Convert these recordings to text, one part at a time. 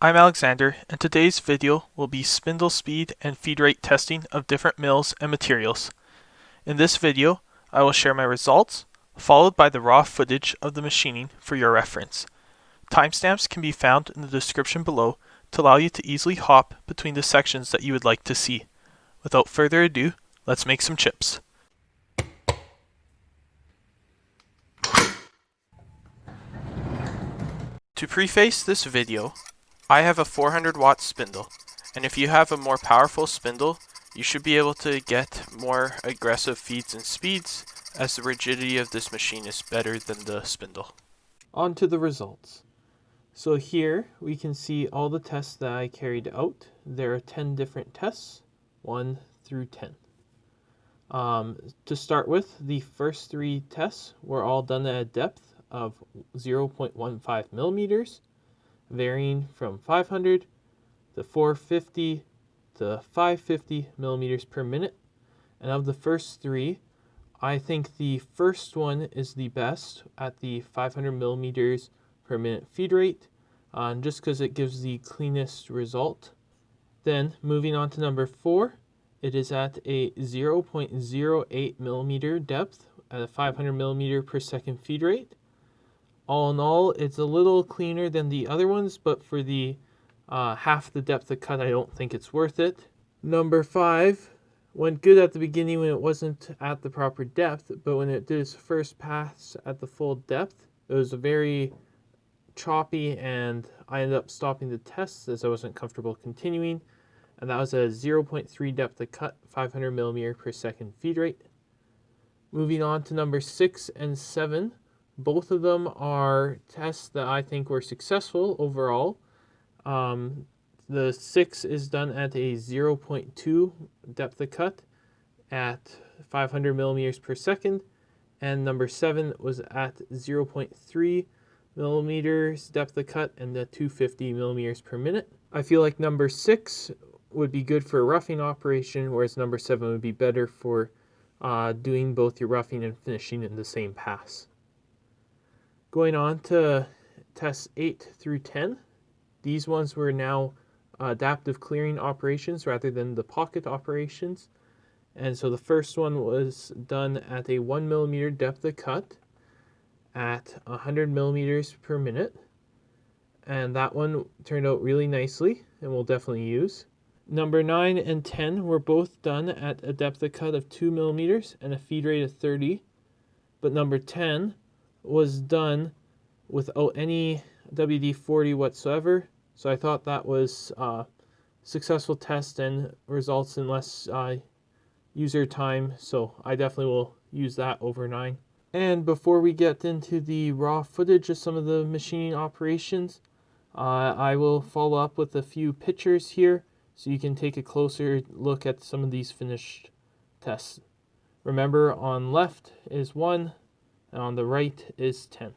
I'm Alexander, and today's video will be spindle speed and feed rate testing of different mills and materials. In this video, I will share my results, followed by the raw footage of the machining for your reference. Timestamps can be found in the description below to allow you to easily hop between the sections that you would like to see. Without further ado, let's make some chips. To preface this video, I have a 400 watt spindle, and if you have a more powerful spindle, you should be able to get more aggressive feeds and speeds, as the rigidity of this machine is better than the spindle. On to the results. So here we can see all the tests that I carried out. There are 10 different tests, 1 through 10. To start with, the first 3 tests were all done at a depth of 0.15 millimeters, varying from 500 to 450 to 550 millimeters per minute. And of the first 3, I think the first one is the best at the 500 millimeters per minute feed rate, just because it gives the cleanest result. Then moving on to number 4, it is at a 0.08 millimeter depth at a 500 millimeter per second feed rate. All in all, it's a little cleaner than the other ones, but for the half the depth of cut, I don't think it's worth it. Number 5 went good at the beginning when it wasn't at the proper depth, but when it did its first pass at the full depth, it was very choppy, and I ended up stopping the test as I wasn't comfortable continuing, and that was a 0.3 depth of cut, 500 millimeter per second feed rate. Moving on to number 6 and 7, both of them are tests that I think were successful overall. The 6 is done at a 0.2 depth of cut at 500 millimeters per second, and number 7 was at 0.3 millimeters depth of cut and the 250 millimeters per minute. I feel like number 6 would be good for a roughing operation, whereas number 7 would be better for doing both your roughing and finishing in the same pass. Going on to tests 8 through 10, these ones were now adaptive clearing operations rather than the pocket operations. And so the first one was done at a 1 millimeter depth of cut at 100 millimeters per minute. And that one turned out really nicely and we'll definitely use. Number 9 and 10 were both done at a depth of cut of 2 millimeters and a feed rate of 30. But number 10 was done without any WD-40 whatsoever. So I thought that was a successful test and results in less user time. So I definitely will use that over 9. And before we get into the raw footage of some of the machining operations, I will follow up with a few pictures here so you can take a closer look at some of these finished tests. Remember, on left is 1 and on the right is 10.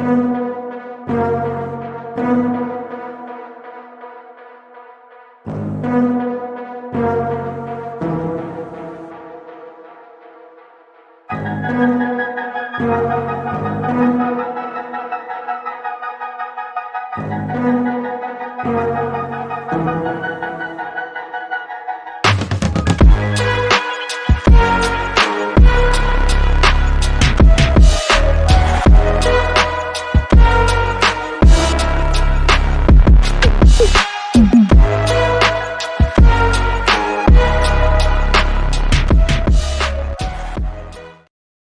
you.